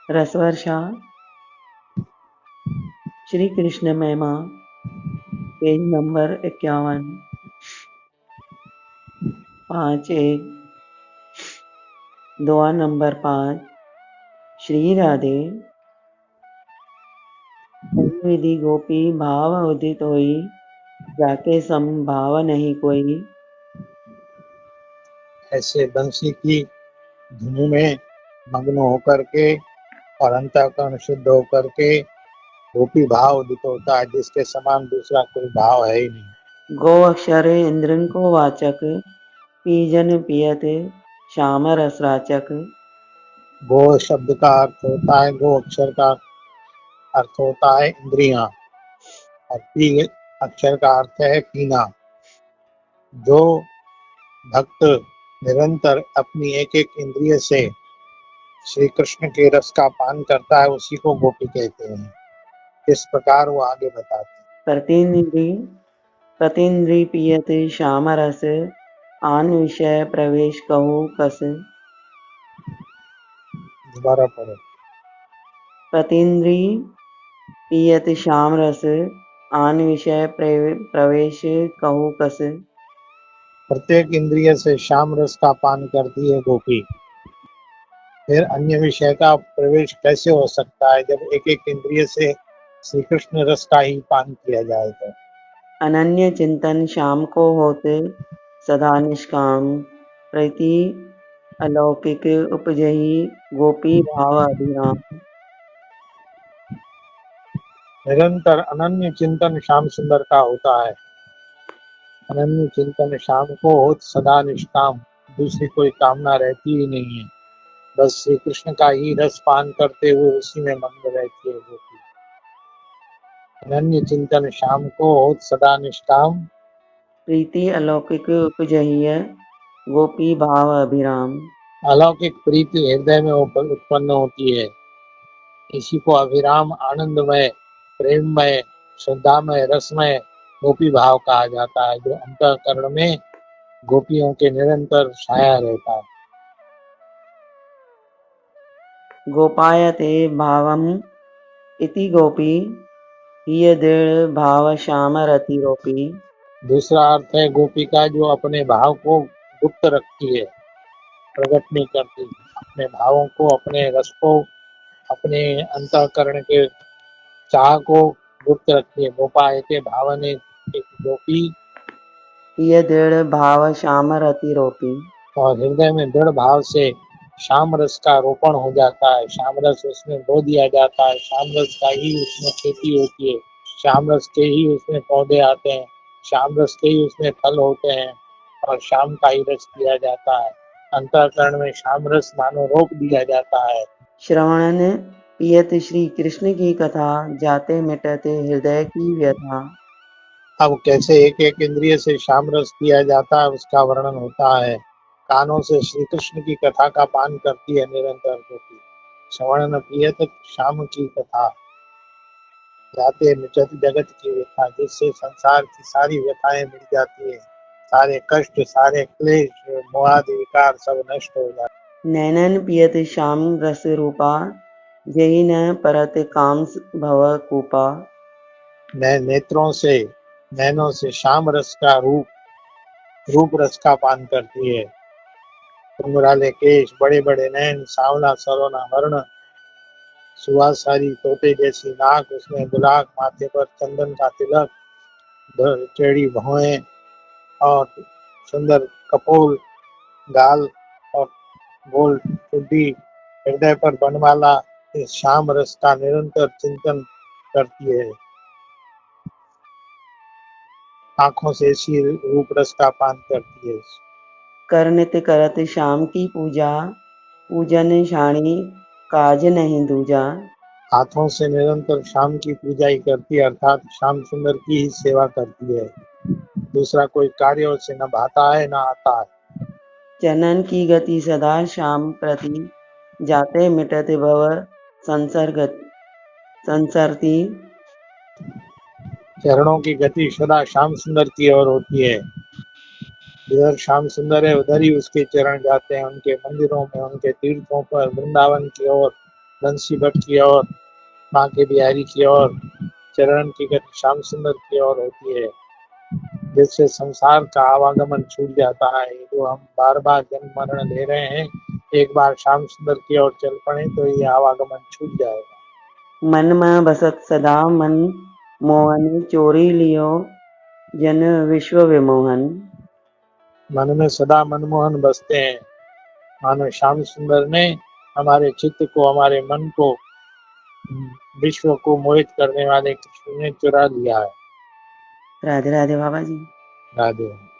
रसवर्षा श्री कृष्ण महिमा page number 51 5-1 दुआ number 5 Shri Radhe विधि गोपी भाव उदित होई जाके सम भाव नहीं कोई। ऐसे बंसी की धुन में मग्न होकर के और अंतःकरण शुद्ध होकर के गोपी भाव उदित होता है, जिसके समान दूसरा कोई भाव है ही नहीं। गो अक्षर इंद्रन को वाचक पीजन पियत श्याम रसराचक। गो शब्द का अर्थ होता है, गो अक्षर का अर्थ होता है इंद्रियां, और पी अक्षर का अर्थ है पीना। जो भक्त निरंतर अपनी एक एक इंद्रिय से श्री कृष्ण के रस का पान करता है, उसी को गोपी कहते हैं। इस प्रकार वो आगे बताते हैं। प्रतिन्द्री पियत श्याम रस आन विषय प्रवेश कहु कस। दोबारा पढ़ो। प्रतिन्द्री पियत श्याम रस आन विषय प्रवेश कहु कस। प्रत्येक इंद्रिय से श्याम रस का पान करती है गोपी, फिर अन्य विषय का प्रवेश कैसे हो सकता है जब एक एक इंद्रिय से श्री कृष्ण रस का ही पान किया जाए तो। अनन्य चिंतन श्याम को होते सदा निष्काम प्रति अलौकिक उपजही गोपी भाव अभिराम। निरंतर अनन्य चिंतन श्याम सुंदर का होता है। अनन्य चिंतन श्याम को होत सदा निष्काम, दूसरी कोई कामना रहती ही नहीं है, बस श्री कृष्ण का ही रस पान करते हुए उसी में मग्न रहती है गोपी। अनन्य चिंतन श्याम को होत सदा निष्काम प्रीति अलौकिक उपजही गोपी भाव अभिराम। अलौकिक प्रीति हृदय में उत्पन्न होती है, इसी को अभिराम आनंदमय प्रेममय श्रद्धामय रसमय गोपी भाव कहा जाता है, जो अंतःकरण में गोपियों के निरंतर छाया रहता है। गोपायते भावम इति गोपी हिय दृढ़ भाव श्याम रति रोपी। दूसरा अर्थ है गोपी का जो अपने भाव को गुप्त रखती है, प्रकट नहीं करती, अपने भावों को, अपने रस को, अपने अंतःकरण के चाह को गुप्त रखती है। गोपायते भावने एक गोपी, हिय दृढ़ भाव श्याम रति रोपी। और हृदय में दृढ़ भाव से श्याम रस का रोपण हो जाता है, श्याम रस उसमें बो दिया जाता है, श्याम रस का ही उसमें खेती होती है, श्याम रस के ही उसमें पौधे आते हैं, श्याम रस के ही उसमें फल होते हैं, और शाम का ही रस दिया जाता है। अंतःकरण में श्याम रस मानो रोप दिया जाता है। श्रवणन पियत श्री कृष्ण की कथा जाते मिटते हृदय की व्यथा। अब कैसे एक एक इंद्रिय से श्याम रस पिया जाता है उसका वर्णन होता है। कानों से श्री कृष्ण की कथा का पान करती है निरंतर गोपी। श्रवण पियत श्याम की कथा जाते मिटत जगत की व्यथा, जिससे संसार की सारी व्यथाएं मिट जाती है, सारे कष्ट सारे क्लेश मोहादि विकार सब नष्ट हो जाते। नैनन पियत श्याम रस रूपा जही न परत काम भव कूपा। नेत्रों से नैनों से श्याम रस का रूप रस का पान करती है। घुंघराले केश, बड़े बड़े नैन, सांवला सलोना वर्ण, सुहासारी तोते जैसी नाक, उसमें गुलाब, माथे पर चंदन का तिलक, टेढ़ी भौहें और सुंदर कपोल, गाल और गोल ठुड्डी, हृदय पर बनवाला, इस श्याम रस का निरंतर चिंतन करती है। आंखों से इसी रूप रस का पान करती है। कर नित करत श्याम की पूजा पूजन शाणी काज नहीं दूजा। हाथों से निरंतर श्याम की पूजा ही करती है, अर्थात श्याम सुंदर की ही सेवा करती है, दूसरा कोई कार्य उसे न भाता है न आता है। चनन की गति सदा श्याम प्रति जाते मिटते भव संसरती। चरणों की गति सदा श्याम सुंदर की ओर होती है, जिधर श्याम सुंदर है उधर ही उसके चरण जाते हैं, उनके मंदिरों में, उनके तीर्थों पर, वृंदावन की ओर बंसी भट्ट की और बांके बिहारी की और चरण की गति श्याम सुंदर की ओर होती है, जिससे संसार का आवागमन छूट जाता है। जो हम बार बार जन्म मरण ले रहे हैं, एक बार श्याम सुंदर की ओर चल पड़े तो ये आवागमन छूट जाएगा। मन में बसत सदा मन मोहन चोरी लियो जन विश्व विमोहन। मन में सदा मनमोहन बसते हैं, मानो श्याम सुंदर ने हमारे चित्त को, हमारे मन को, विश्व को मोहित करने वाले कृष्ण ने चुरा लिया है। राधे राधे बाबा जी। राधे।